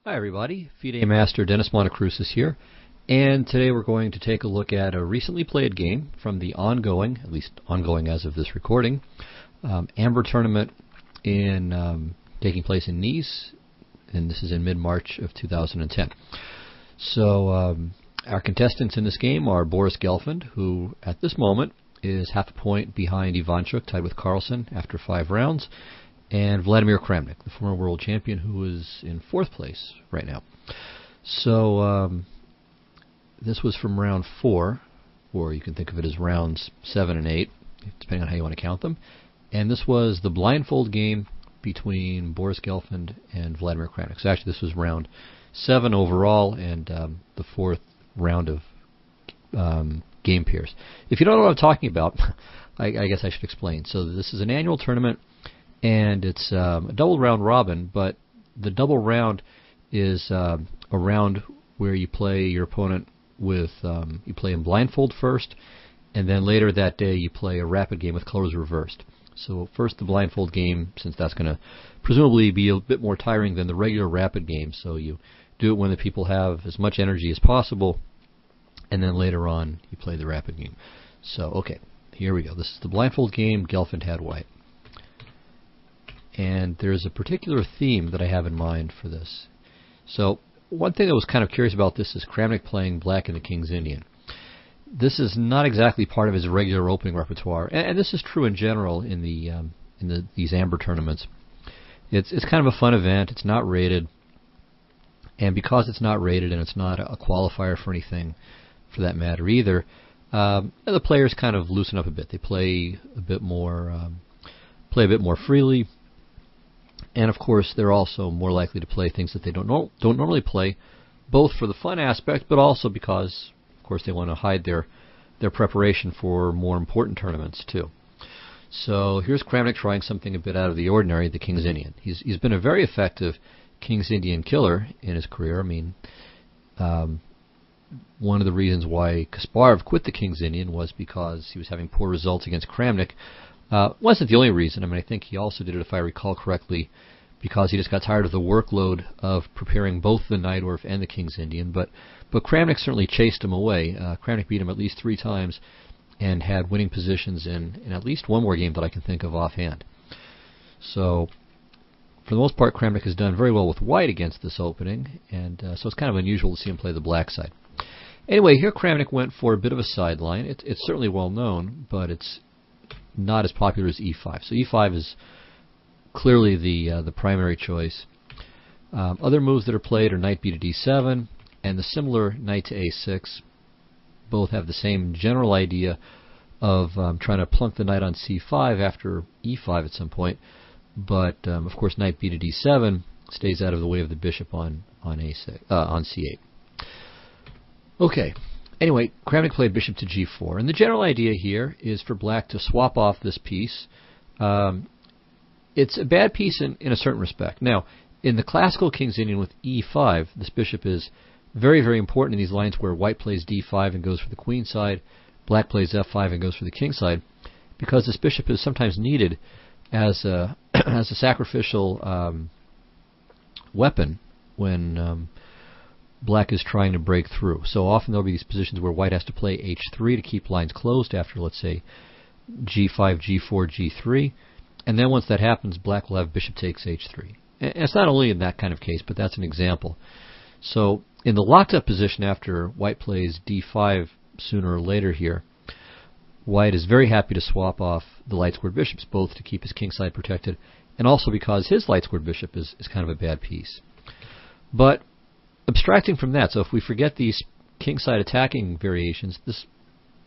Hi everybody, FIDE Master Dennis Monokroussos here, and today we're going to take a look at a recently played game from the ongoing, at least ongoing as of this recording, Amber tournament taking place in Nice, and this is in mid-March of 2010. So our contestants in this game are Boris Gelfand, who at this moment is half a point behind Ivanchuk, tied with Carlsen after 5 rounds, and Gelfand-Kramnik, the former world champion, who is in 4th place right now. So this was from round 4, or you can think of it as rounds 7 and 8, depending on how you want to count them. And this was the blindfold game between Boris Gelfand and Gelfand-Kramnik. So actually this was round 7 overall, and the 4th round of game pairs. If you don't know what I'm talking about, I guess I should explain. So this is an annual tournament, and it's a double round robin, but the double round is a round where you play your opponent with, you play him blindfold first, and then later that day you play a rapid game with colors reversed. So first the blindfold game, since that's going to presumably be a bit more tiring than the regular rapid game, so you do it when the people have as much energy as possible, and then later on you play the rapid game. So okay, here we go. This is the blindfold game. Gelfand had white. And there's a particular theme that I have in mind for this. So one thing that was kind of curious about this is Kramnik playing black in the King's Indian. This is not exactly part of his regular opening repertoire, and this is true in general in these Amber tournaments. It's kind of a fun event. It's not rated, and because it's not rated and it's not a qualifier for anything, for that matter either, the players kind of loosen up a bit. They play a bit more freely. And of course, they're also more likely to play things that they don't normally play, both for the fun aspect, but also because, of course, they want to hide their preparation for more important tournaments too. So here's Kramnik trying something a bit out of the ordinary, the King's Indian. He's been a very effective King's Indian killer in his career. I mean, one of the reasons why Kasparov quit the King's Indian was because he was having poor results against Kramnik. Wasn't the only reason. I mean, I think he also did it, if I recall correctly, because he just got tired of the workload of preparing both the Najdorf and the King's Indian. But Kramnik certainly chased him away. Kramnik beat him at least 3 times and had winning positions in at least one more game that I can think of offhand. So, for the most part, Kramnik has done very well with white against this opening, and so it's kind of unusual to see him play the black side. Anyway, here Kramnik went for a bit of a sideline. It's certainly well known, but it's not as popular as e5. So e5 is clearly the primary choice. Other moves that are played are knight b to d7 and the similar knight to a6. Both have the same general idea of trying to plunk the knight on c5 after e5 at some point, but of course knight b to d7 stays out of the way of the bishop on c8. Okay. Anyway, Kramnik played bishop to g4, and the general idea here is for black to swap off this piece. It's a bad piece in a certain respect. Now, in the classical King's Indian with e5, this bishop is very, very important in these lines where white plays d5 and goes for the queen side, black plays f5 and goes for the king side, because this bishop is sometimes needed as a as a sacrificial weapon when black is trying to break through. So often there'll be these positions where white has to play h3 to keep lines closed after, let's say, g5, g4, g3. And then once that happens, black will have bishop takes h3. And it's not only in that kind of case, but that's an example. So in the locked up position after white plays d5 sooner or later here, white is very happy to swap off the light squared bishops, both to keep his king side protected and also because his light squared bishop is kind of a bad piece. But abstracting from that, so if we forget these king-side attacking variations, this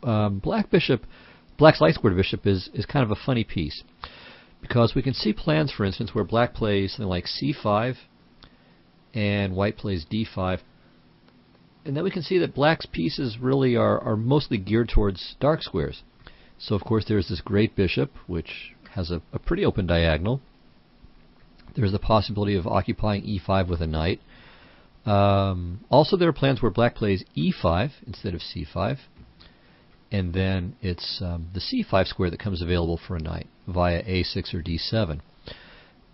black's light-squared bishop is kind of a funny piece. Because we can see plans, for instance, where black plays something like c5 and white plays d5. And then we can see that black's pieces really are mostly geared towards dark squares. So, of course, there's this great bishop, which has a pretty open diagonal. There's the possibility of occupying e5 with a knight. Also, there are plans where black plays e5 instead of c5, and then it's the c5 square that comes available for a knight via a6 or d7.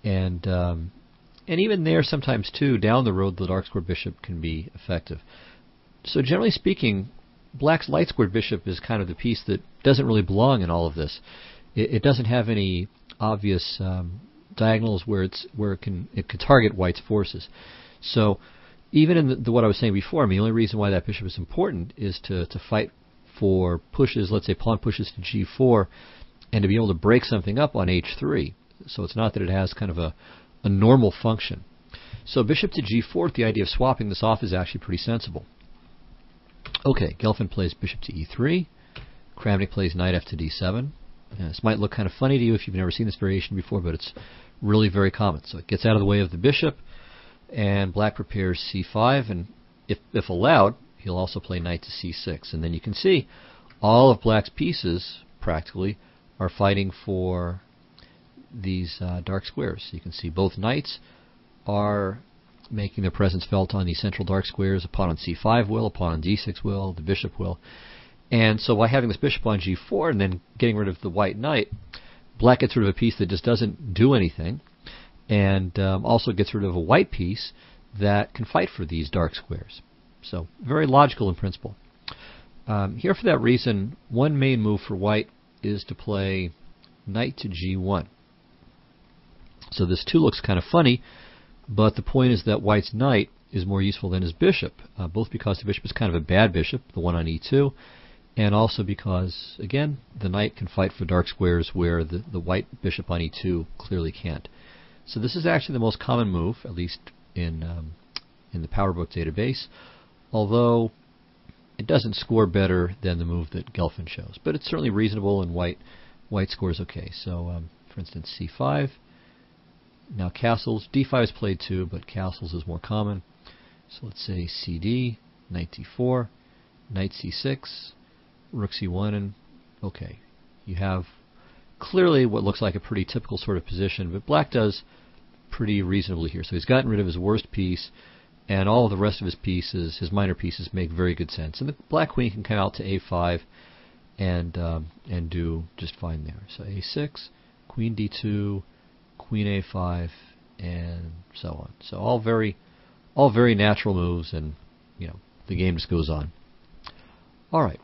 And And even there, sometimes too, down the road, the dark square bishop can be effective. So generally speaking, black's light squared bishop is kind of the piece that doesn't really belong in all of this. It doesn't have any obvious diagonals where it can target white's forces. So even in what I was saying before, I mean, the only reason why that bishop is important is to fight for pushes, let's say pawn pushes to g4, and to be able to break something up on h3. So it's not that it has kind of a normal function. So bishop to g4, the idea of swapping this off is actually pretty sensible. Okay, Gelfand plays bishop to e3. Kramnik plays knight f to d7. This might look kind of funny to you if you've never seen this variation before, but it's really very common. So it gets out of the way of the bishop, and black prepares c5, and if allowed, he'll also play knight to c6. And then you can see all of black's pieces, practically, are fighting for these dark squares. So you can see both knights are making their presence felt on these central dark squares. A pawn on c5 will, a pawn on d6 will, the bishop will. And so by having this bishop on g4 and then getting rid of the white knight, black gets rid of a piece that just doesn't do anything, and also gets rid of a white piece that can fight for these dark squares. So very logical in principle. Here for that reason, one main move for white is to play knight to g1. So this too looks kind of funny, but the point is that white's knight is more useful than his bishop, both because the bishop is kind of a bad bishop, the one on e2, and also because, again, the knight can fight for dark squares where the white bishop on e2 clearly can't. So this is actually the most common move, at least in the PowerBook database, although it doesn't score better than the move that Gelfand shows. But it's certainly reasonable, and white scores okay. So, for instance, c5. Now castles. d5 is played too, but castles is more common. So let's say cd, knight d4, knight c6, rook c1, and okay. You have clearly what looks like a pretty typical sort of position, but black does pretty reasonably here. So he's gotten rid of his worst piece, and all of the rest of his pieces, his minor pieces, make very good sense. And the black queen can come out to a5 and do just fine there. So a6, queen d2, queen a5, and so on. So all very natural moves, and the game just goes on. All right.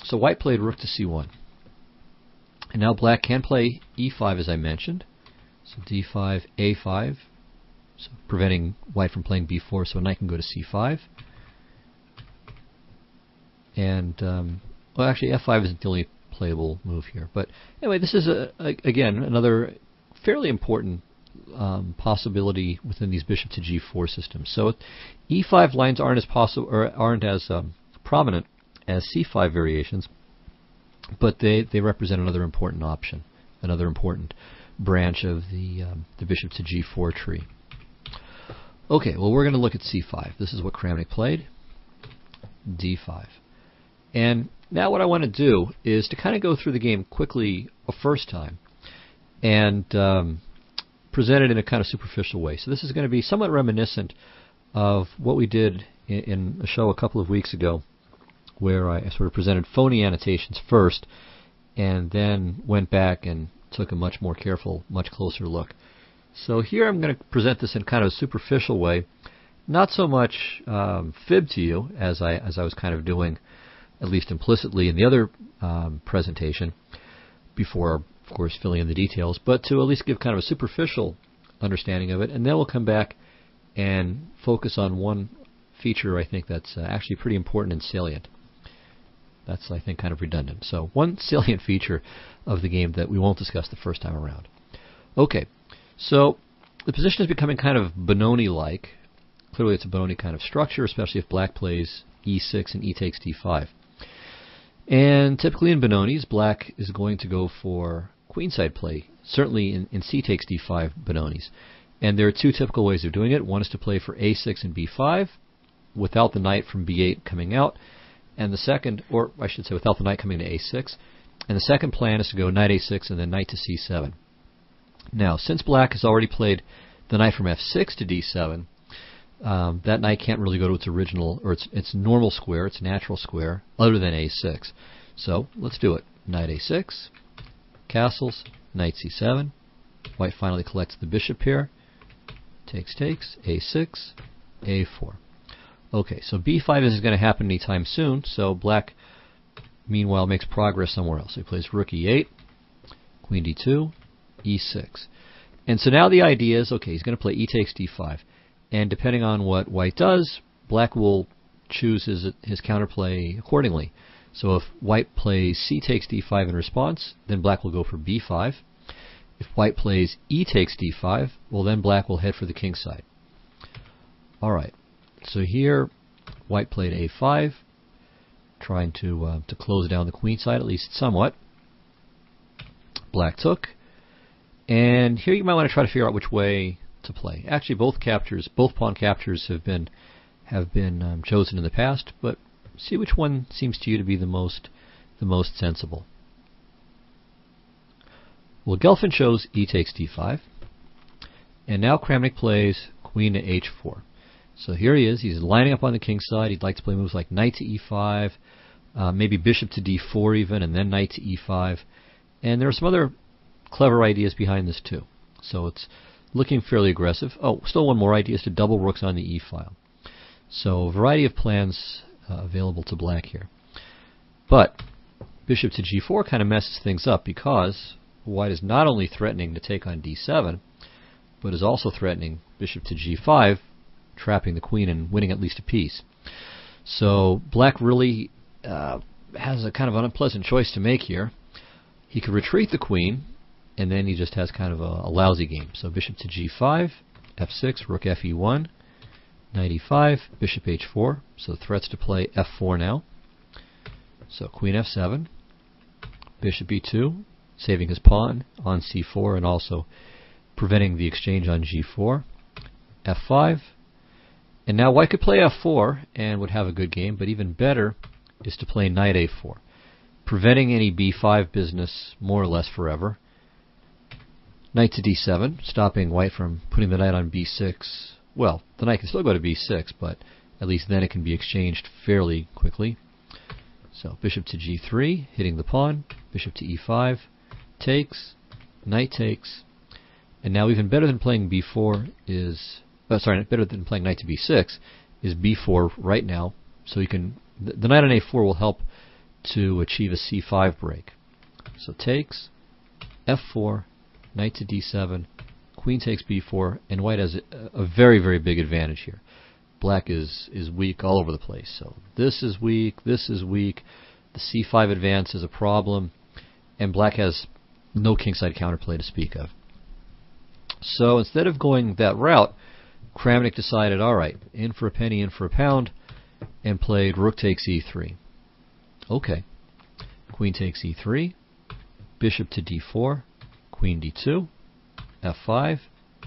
So white played rook to c1. And now black can play e5, as I mentioned. So d5, a5, so preventing white from playing b4, so a knight can go to c5. And, well, actually, f5 isn't the only playable move here. But anyway, this is, again, another fairly important possibility within these bishop to g4 systems. So e5 lines aren't as prominent as c5 variations, but they represent another important option, another important branch of the bishop to g4 tree. Okay, well, we're going to look at c5. This is what Kramnik played, d5. And now what I want to do is to kind of go through the game quickly a first time and present it in a kind of superficial way. So this is going to be somewhat reminiscent of what we did in a show a couple of weeks ago, where I sort of presented phony annotations first and then went back and took a much more careful, much closer look. So here I'm going to present this in kind of a superficial way, not so much fib to you as I was kind of doing, at least implicitly in the other presentation, before, of course, filling in the details, but to at least give kind of a superficial understanding of it, and then we'll come back and focus on one feature I think that's actually pretty important and salient. That's, I think, kind of redundant. So one salient feature of the game that we won't discuss the first time around. Okay, so the position is becoming kind of Benoni-like. Clearly it's a Benoni kind of structure, especially if black plays e6 and e takes d5. And typically in Benonis, black is going to go for queenside play, certainly in c takes d5 Benonis. And there are two typical ways of doing it. One is to play for a6 and b5 without the knight from b8 coming out. And the second, or I should say without the knight coming to a6. And the second plan is to go knight a6 and then knight to c7. Now, since black has already played the knight from f6 to d7, that knight can't really go to its original, or its normal square, its natural square, other than a6. So, let's do it. Knight a6, castles, knight c7. White finally collects the bishop here. takes, a6, a4. Okay, so b5 isn't going to happen anytime soon, so black, meanwhile, makes progress somewhere else. So he plays rook e8, queen d2, e6. And so now the idea is, okay, he's going to play e takes d5. And depending on what white does, black will choose his counterplay accordingly. So if white plays c takes d5 in response, then black will go for b5. If white plays e takes d5, well, then black will head for the king side. All right, so here white played a5, trying to close down the queen side at least somewhat. Black took, and here you might want to try to figure out which way to play. Actually, both pawn captures have been chosen in the past, but see which one seems to you to be the most sensible. Well, Gelfand chose e takes d5, and now Kramnik plays queen to h4. So here he is. He's lining up on the king side. He'd like to play moves like knight to e5, maybe bishop to d4 even, and then knight to e5. And there are some other clever ideas behind this too. So it's looking fairly aggressive. Oh, still one more idea is to double rooks on the e-file. So a variety of plans available to black here. But bishop to g4 kind of messes things up because white is not only threatening to take on d7, but is also threatening bishop to g5, trapping the queen and winning at least a piece. So black really has a kind of unpleasant choice to make here. He could retreat the queen, and then he just has kind of a lousy game. So bishop to g5, f6, rook fe1, knight e5, bishop h4. So threats to play f4 now. So queen f7, bishop e2, saving his pawn on c4 and also preventing the exchange on g4, f5. And now white could play f4 and would have a good game, but even better is to play knight a4, preventing any b5 business more or less forever. Knight to d7, stopping white from putting the knight on b6. Well, the knight can still go to b6, but at least then it can be exchanged fairly quickly. So bishop to g3, hitting the pawn, bishop to e5, takes, knight takes, and now even better than playing b4 is, better than playing knight to b6 is b4 right now. So you can, the knight on a4 will help to achieve a c5 break. So takes, f4, knight to d7, queen takes b4, and white has a very, very big advantage here. Black is weak all over the place. So this is weak, the c5 advance is a problem, and black has no kingside counterplay to speak of. So instead of going that route, Kramnik decided, all right, in for a penny, in for a pound, and played rook takes e3. Okay, queen takes e3, bishop to d4, queen d2, f5,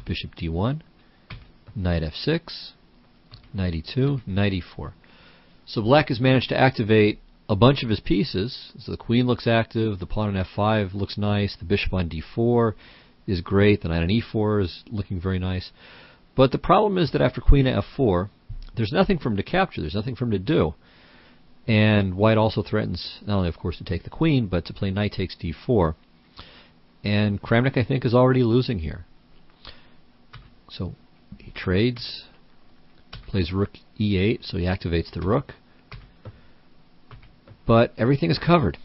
bishop d1, knight f6, knight e2, knight e4. So black has managed to activate a bunch of his pieces. So the queen looks active, the pawn on f5 looks nice, the bishop on d4 is great, the knight on e4 is looking very nice. But the problem is that after queen to f4, there's nothing for him to capture, there's nothing for him to do. And white also threatens, not only of course to take the queen, but to play knight takes d4. And Kramnik, I think, is already losing here. So he trades, plays rook e8, so he activates the rook. But everything is covered.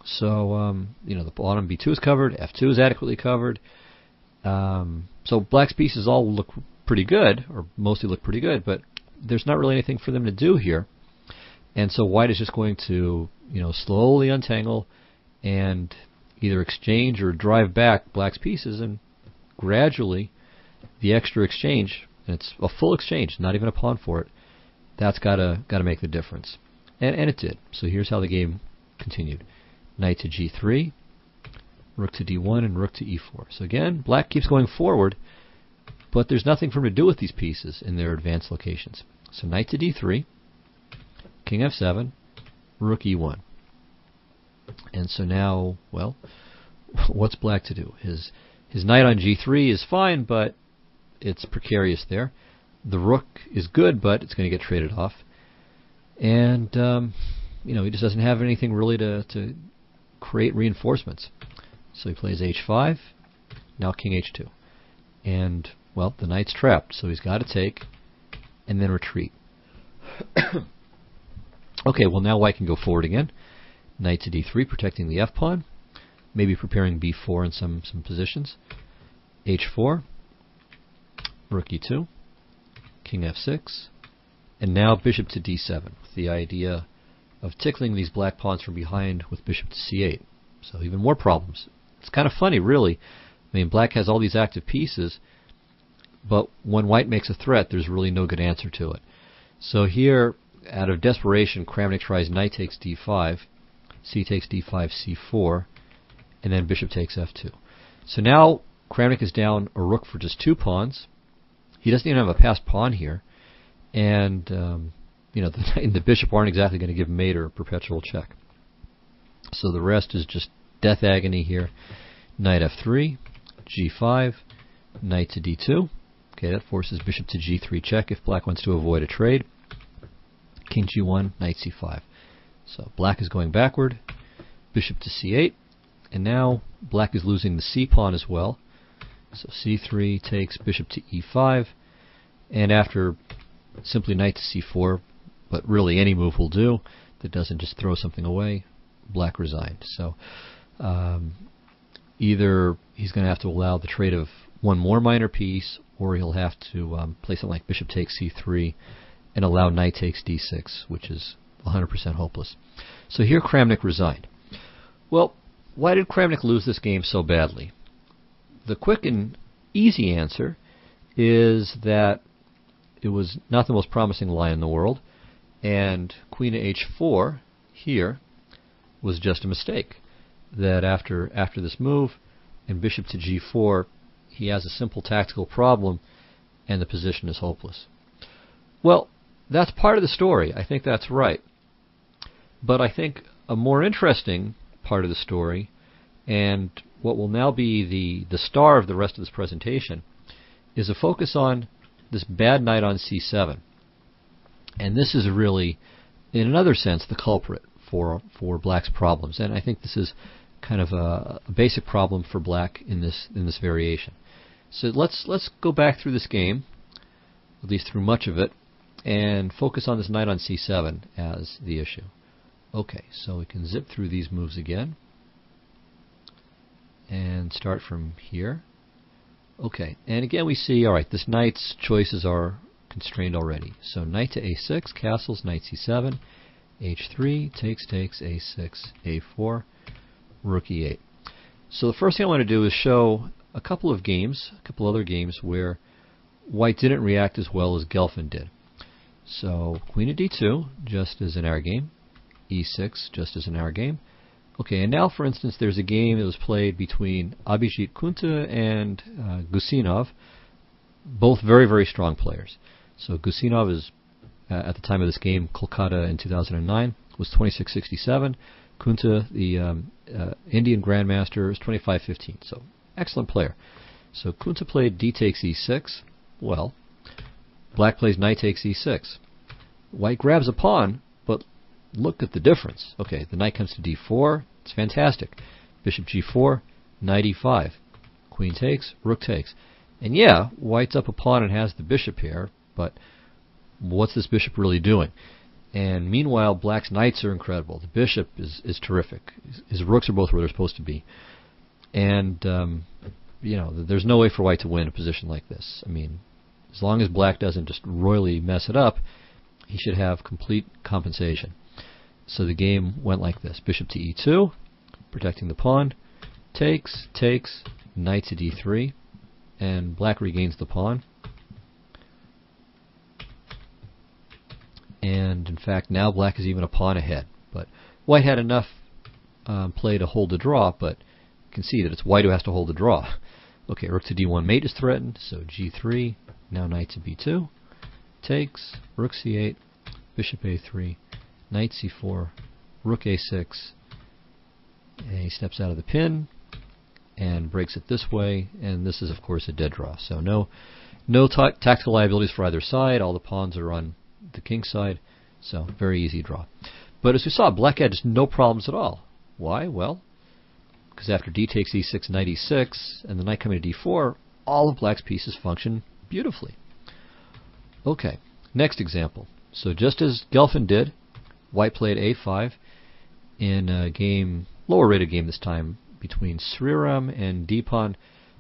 So, the pawn on b2 is covered, f2 is adequately covered. So black's pieces all look pretty good, or mostly look pretty good, but there's not really anything for them to do here. And so white is just going to, slowly untangle and either exchange or drive back black's pieces, and gradually the extra exchange, and it's a full exchange, not even a pawn for it, that's got to make the difference. And it did. So here's how the game continued. Knight to g3, rook to d1, and rook to e4. So again, black keeps going forward, but there's nothing for him to do with these pieces in their advanced locations. So knight to d3, king f7, rook e1. And so now, well, what's black to do? His knight on g3 is fine, but it's precarious there. The rook is good, but it's going to get traded off. And, he just doesn't have anything really to create reinforcements. So he plays h5, now king h2. And well, the knight's trapped, so he's got to take and then retreat. Okay, well now white can go forward again. Knight to d3, protecting the f-pawn. Maybe preparing b4 in some positions. h4, rook e2, king f6, and now bishop to d7, with the idea of tickling these black pawns from behind with bishop to c8. So even more problems. It's kind of funny, really. I mean, black has all these active pieces, but when white makes a threat, there's really no good answer to it. So here, out of desperation, Kramnik tries knight takes d5, c takes d5, c4, and then bishop takes f2. So now Kramnik is down a rook for just 2 pawns. He doesn't even have a passed pawn here, and you know, the knight and the bishop aren't exactly going to give mate or a perpetual check. So the rest is just death agony here. Knight f3, g5, knight to d2. Okay, that forces bishop to g3 check if black wants to avoid a trade. King g1, knight c5. So black is going backward, bishop to c8, and now black is losing the c pawn as well. So c3 takes bishop to e5, and after simply knight to c4, but really any move will do that doesn't just throw something away, black resigned. So either he's going to have to allow the trade of one more minor piece, or he'll have to play something like bishop takes c3 and allow knight takes d6, which is 100% hopeless. So here Kramnik resigned. Well, why did Kramnik lose this game so badly? The quick and easy answer is that it was not the most promising line in the world, and queen to h4 here was just a mistake. That after this move and bishop to g4, he has a simple tactical problem, and the position is hopeless. Well, that's part of the story. I think that's right. But I think a more interesting part of the story, and what will now be the star of the rest of this presentation, is a focus on this bad knight on c7. And this is really, in another sense, the culprit for black's problems. And I think this is kind of a basic problem for black in this variation. So let's go back through this game, at least through much of it, and focus on this knight on c7 as the issue. Okay, so we can zip through these moves again and start from here. Okay, and again we see, all right, this knight's choices are constrained already. So knight to a6, castles, knight c7, h3, takes, a6, a4, rook e8. So the first thing I want to do is show a couple of games, a couple other games where white didn't react as well as Gelfand did. So queen to d2, just as in our game, e6, just as in our game. Okay, and now for instance there's a game that was played between Abhijit Kunta and Gusinov, both very, very strong players. So Gusinov is, at the time of this game, Kolkata in 2009, was 26-67. Kunta, the Indian Grandmaster, is 25-15. So excellent player. So Kunta played d takes e6. Well, black plays knight takes e6. White grabs a pawn, but look at the difference. Okay, the knight comes to d4. It's fantastic. Bishop g4, knight e5. Queen takes, rook takes. And yeah, white's up a pawn and has the bishop here, but what's this bishop really doing? And meanwhile, black's knights are incredible. The bishop is terrific. His rooks are both where they're supposed to be. And, you know, there's no way for white to win a position like this. I mean, as long as black doesn't just royally mess it up, he should have complete compensation. So the game went like this. Bishop to e2, protecting the pawn. Takes, knight to d3, and black regains the pawn. And in fact, now black is even a pawn ahead. But white had enough play to hold the draw, but you can see that it's white who has to hold the draw. Okay, rook to d1 mate is threatened, so g3, now knight to b2, takes, rook c8, bishop a3, knight c4, rook a6, and he steps out of the pin and breaks it this way, and this is of course a dead draw. So no tactical liabilities for either side, all the pawns are on the king side, so very easy draw. But as we saw, black had just no problems at all. Why? Well, because after d takes e6, knight e6, and the knight coming to d4, all of black's pieces function beautifully. Okay, next example. So just as Gelfand did, white played a5 in a game, lower rated game this time, between Sriram and Deepan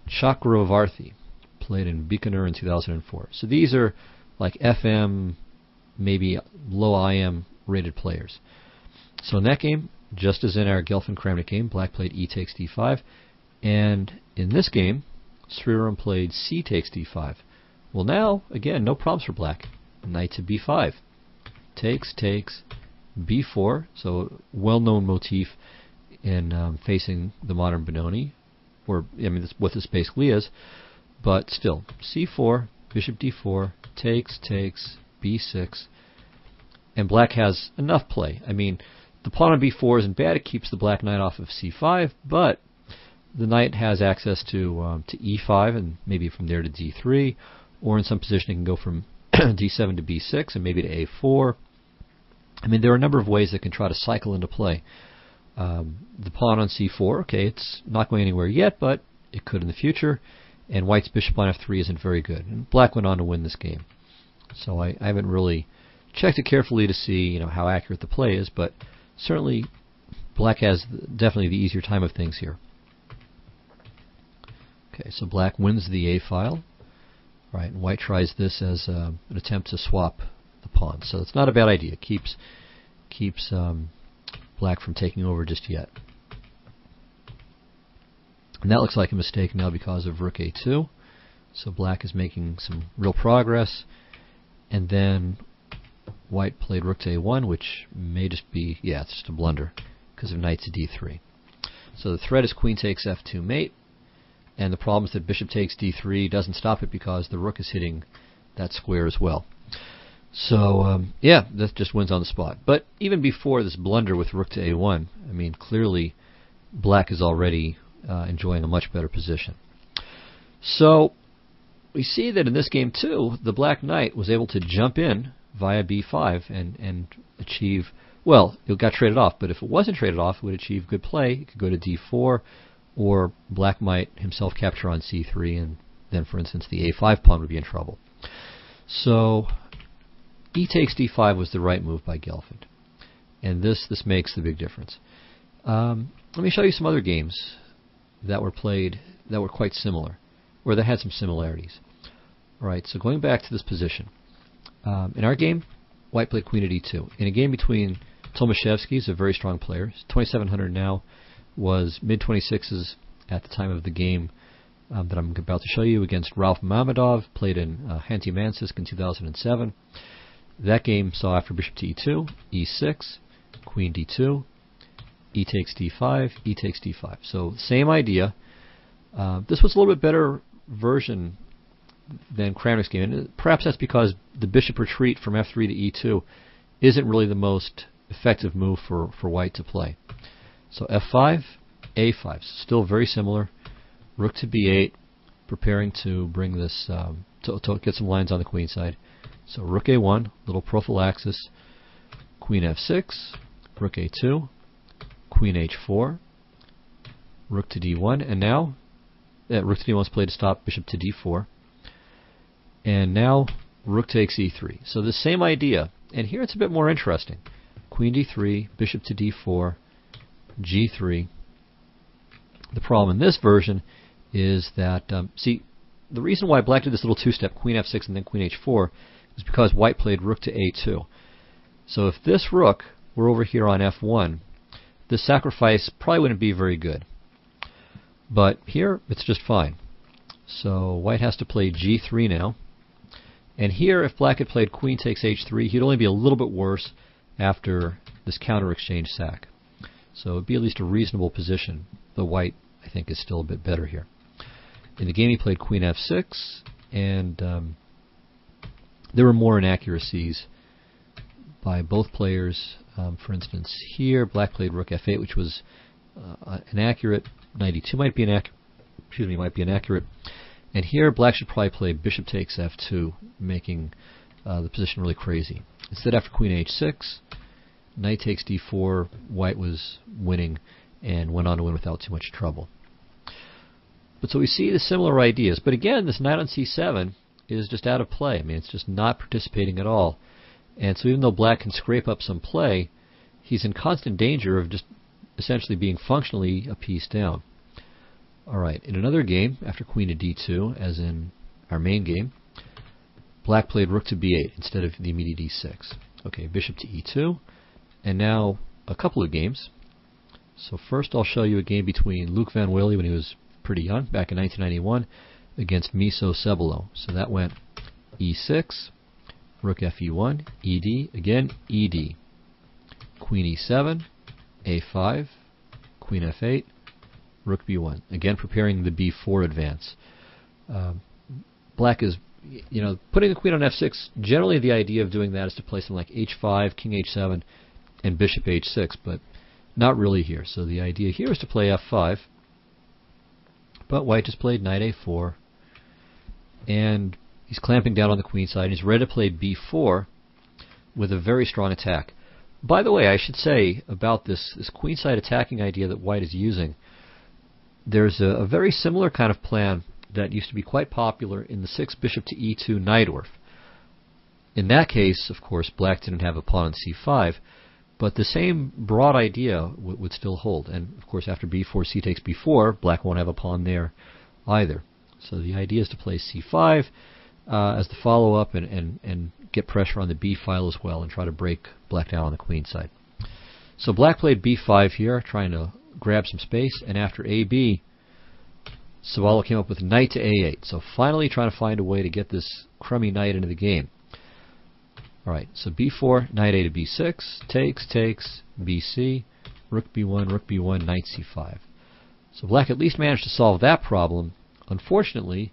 Chakravarthi, played in Bikaner in 2004. So these are like FM, maybe low IM rated players. So in that game, just as in our Gelfand-Kramnik game, black played e takes d5, and in this game, Sriram played c takes d5. Well now, again, no problems for black. Knight to b5. Takes, takes, b4, so well-known motif in facing the modern Benoni, or I mean, that's what this basically is, but still, c4, bishop d4, takes, takes, b6, and black has enough play. I mean, the pawn on b4 isn't bad, it keeps the black knight off of c5, but the knight has access to e5, and maybe from there to d3, or in some position it can go from d7 to b6, and maybe to a4. I mean, there are a number of ways that can try to cycle into play. The pawn on c4, okay, it's not going anywhere yet, but it could in the future, and white's bishop on f3 isn't very good, and black went on to win this game. So I haven't really checked it carefully to see, how accurate the play is, but certainly black has definitely the easier time of things here. Okay, so black wins the a file, right? And white tries this as an attempt to swap the pawn. So it's not a bad idea. Keeps black from taking over just yet. And that looks like a mistake now because of rook a2. So black is making some real progress. And then white played rook to a1, which may just be, it's just a blunder because of knight to d3. So the threat is queen takes f2 mate. And the problem is that bishop takes d3 doesn't stop it because the rook is hitting that square as well. So, that just wins on the spot. But even before this blunder with rook to a1, I mean, clearly black is already enjoying a much better position. So we see that in this game, too, the black knight was able to jump in via b5 and achieve, well, it got traded off, but if it wasn't traded off, it would achieve good play. It could go to d4, or black might himself capture on c3, and then, for instance, the a5 pawn would be in trouble. So e takes d5 was the right move by Gelfand, and this makes the big difference. Let me show you some other games that were played that were quite similar, or that had some similarities. All right, so going back to this position. In our game, white played queen at e2. In a game between Tomaszewski, who's a very strong player, 2,700 now, was mid-26s at the time of the game that I'm about to show you, against Ralph Mamedov, played in Hanty-Mansisk in 2007. That game saw after bishop to e2, e6, queen d2, e takes d5, e takes d5. So same idea. This was a little bit better version than Kramnik's game, and perhaps that's because the bishop retreat from f3 to e2 isn't really the most effective move for white to play. So f5, a5, still very similar. Rook to b8, preparing to bring this, to get some lines on the queen side. So rook a1, little prophylaxis, queen f6, rook a2, queen h4, rook to d1, and now, rook to d1 is played to stop bishop to d4. And now, rook takes e3. So the same idea, and here it's a bit more interesting. Queen d3, bishop to d4, g3. The problem in this version is that, see, the reason why black did this little two-step, queen f6 and then queen h4, is because white played rook to a2. So if this rook were over here on f1, this sacrifice probably wouldn't be very good. But here, it's just fine. So white has to play g3 now. And here, if black had played queen takes h3, he'd only be a little bit worse after this counter-exchange sack. So it would be at least a reasonable position, though white, I think, is still a bit better here. In the game, he played queen f6, and there were more inaccuracies by both players. For instance, here, black played rook f8, which was inaccurate. Knight e2 might be inaccurate. And here, black should probably play bishop takes f2, making the position really crazy. Instead, after queen h6, knight takes d4, white was winning and went on to win without too much trouble. But so we see the similar ideas. But again, this knight on c7 is just out of play. I mean, it's just not participating at all. And so even though black can scrape up some play, he's in constant danger of just essentially being functionally a piece down. All right, in another game, after queen to d2, as in our main game, black played rook to b8 instead of the immediate e6. Okay, bishop to e2, and now a couple of games. So first I'll show you a game between Luc Van Wely when he was pretty young, back in 1991, against Miso Cebolo. So that went e6, rook fe1, ed, again ed, queen e7, a5, queen f8, rook b1. Again, preparing the b4 advance. Black is, putting the queen on f6. Generally, the idea of doing that is to play something like h5, king h7, and bishop h6, but not really here. So the idea here is to play f5, but white just played knight a4, and he's clamping down on the queen side. He's ready to play b4 with a very strong attack. By the way, I should say about this queenside attacking idea that white is using, there's a very similar kind of plan that used to be quite popular in the 6 bishop to e2 Najdorf. In that case, of course, black didn't have a pawn on c5, but the same broad idea would still hold. And of course, after b4, c takes b4, black won't have a pawn there either. So the idea is to play c5 as the follow-up and get pressure on the b file as well and try to break black down on the queen side. So black played b5 here, trying to grab some space, and after ab, Cebolo came up with knight to a8. So finally trying to find a way to get this crummy knight into the game. Alright, so b4, knight a to b6, takes, bc, rook b1, knight c5. So black at least managed to solve that problem. Unfortunately,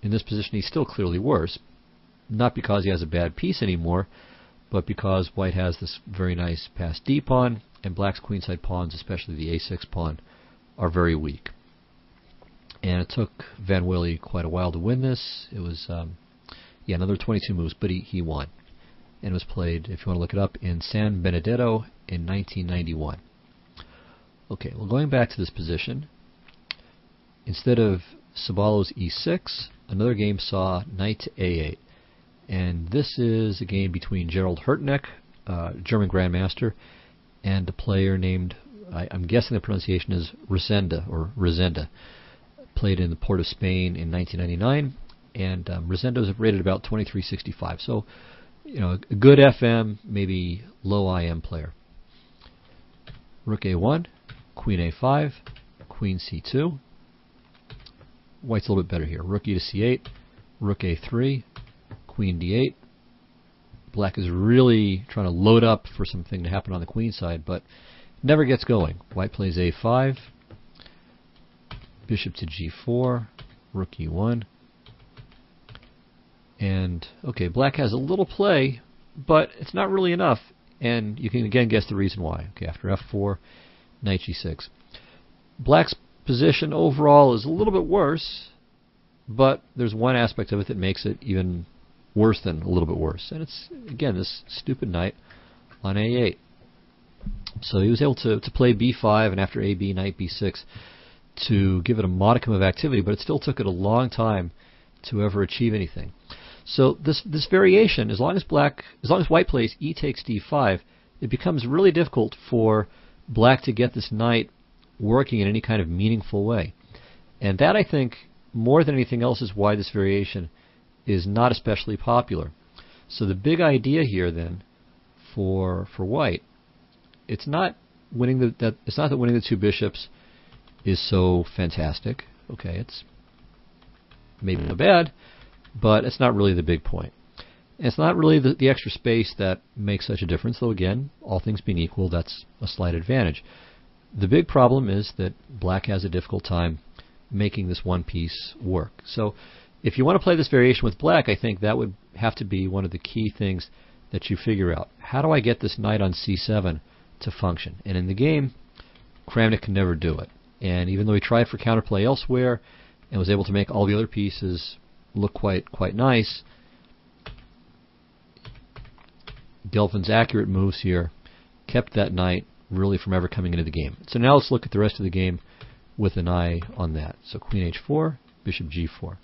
in this position he's still clearly worse, not because he has a bad piece anymore, but because white has this very nice passed d pawn, and black's queenside pawns, especially the a6 pawn, are very weak. And it took Van Wely quite a while to win this. It was, another 22 moves, but he won. And it was played, if you want to look it up, in San Benedetto in 1991. Okay, well, going back to this position, instead of Cebolo's e6, another game saw knight to a8. And this is a game between Gerald Hertneck, German grandmaster, and a player named, I'm guessing the pronunciation is Rosenda, played in the port of Spain in 1999, and Rosenda is rated about 2365. So, a good FM, maybe low IM player. Rook a1, queen a5, queen c2. White's a little bit better here. Rook e to c8, rook a3, queen d8. Black is really trying to load up for something to happen on the queen side, but never gets going. White plays a5, bishop to g4, rook e1. And, okay, black has a little play, but it's not really enough, and you can again guess the reason why. Okay, after f4, knight g6. Black's position overall is a little bit worse, but there's one aspect of it that makes it even worse than a little bit worse, and it's, again, this stupid knight on a8. So he was able to play b5, and after ab, knight b6, to give it a modicum of activity, but it still took it a long time to ever achieve anything. So this variation, as long as white plays e takes d5, it becomes really difficult for black to get this knight working in any kind of meaningful way. And that, I think, more than anything else, is why this variation is not especially popular. So the big idea here, then, for white, it's not that winning the two bishops is so fantastic. Okay, it's maybe not bad, but it's not really the big point. And it's not really the extra space that makes such a difference, though again, all things being equal, that's a slight advantage. The big problem is that black has a difficult time making this one piece work. So if you want to play this variation with black, I think that would have to be one of the key things that you figure out. How do I get this knight on c7 to function? And in the game, Kramnik can never do it. And even though he tried for counterplay elsewhere and was able to make all the other pieces look quite nice, Gelfand's accurate moves here kept that knight really from ever coming into the game. So now let's look at the rest of the game with an eye on that. So queen h4, bishop g4.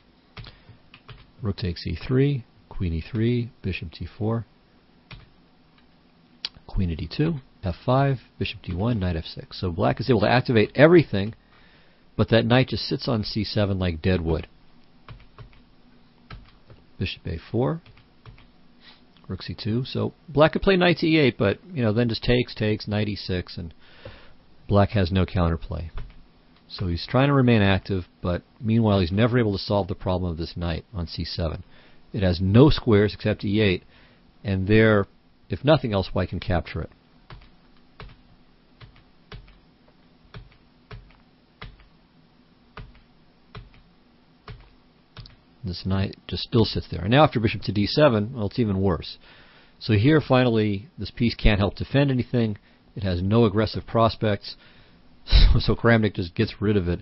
Rook takes e3, queen e3, bishop d4, queen at d2, f5, bishop d1, knight f6. So black is able to activate everything, but that knight just sits on c7 like dead wood. Bishop a4, rook c2. So black could play knight to e8, but then just takes, knight e6, and black has no counterplay. So he's trying to remain active, but meanwhile he's never able to solve the problem of this knight on c7. It has no squares except e8, and there, if nothing else, white can capture it. This knight just still sits there. And now after bishop to d7, well, it's even worse. So here, finally, this piece can't help defend anything. It has no aggressive prospects. So Kramnik just gets rid of it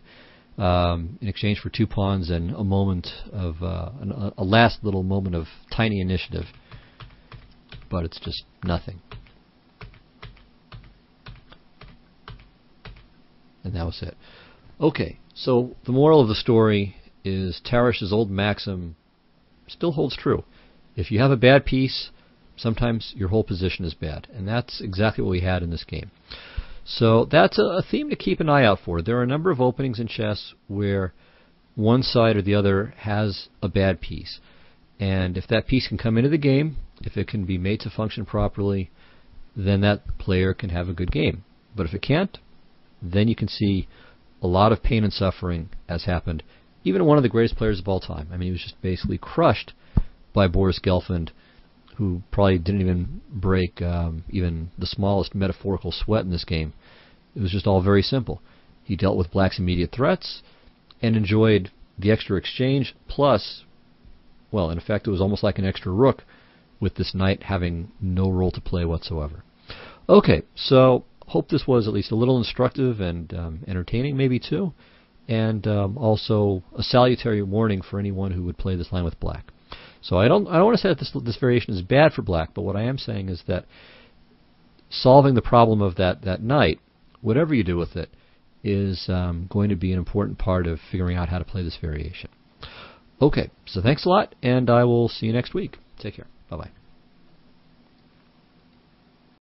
in exchange for 2 pawns and a moment of a last little moment of tiny initiative. But it's just nothing. And that was it. Okay, so the moral of the story is Tarash's old maxim still holds true. If you have a bad piece, sometimes your whole position is bad. And that's exactly what we had in this game. So that's a theme to keep an eye out for. There are a number of openings in chess where one side or the other has a bad piece. And if that piece can come into the game, if it can be made to function properly, then that player can have a good game. But if it can't, then you can see a lot of pain and suffering as happened. Even one of the greatest players of all time. I mean, he was just basically crushed by Boris Gelfand, who probably didn't even break even the smallest metaphorical sweat in this game. It was just all very simple. He dealt with black's immediate threats and enjoyed the extra exchange, plus, well, in effect, it was almost like an extra rook with this knight having no role to play whatsoever. Okay, so hope this was at least a little instructive and entertaining, maybe too, and also a salutary warning for anyone who would play this line with black. So I don't want to say that this variation is bad for black, but what I am saying is that solving the problem of that knight, whatever you do with it, is going to be an important part of figuring out how to play this variation. Okay, so thanks a lot, and I will see you next week. Take care. Bye-bye.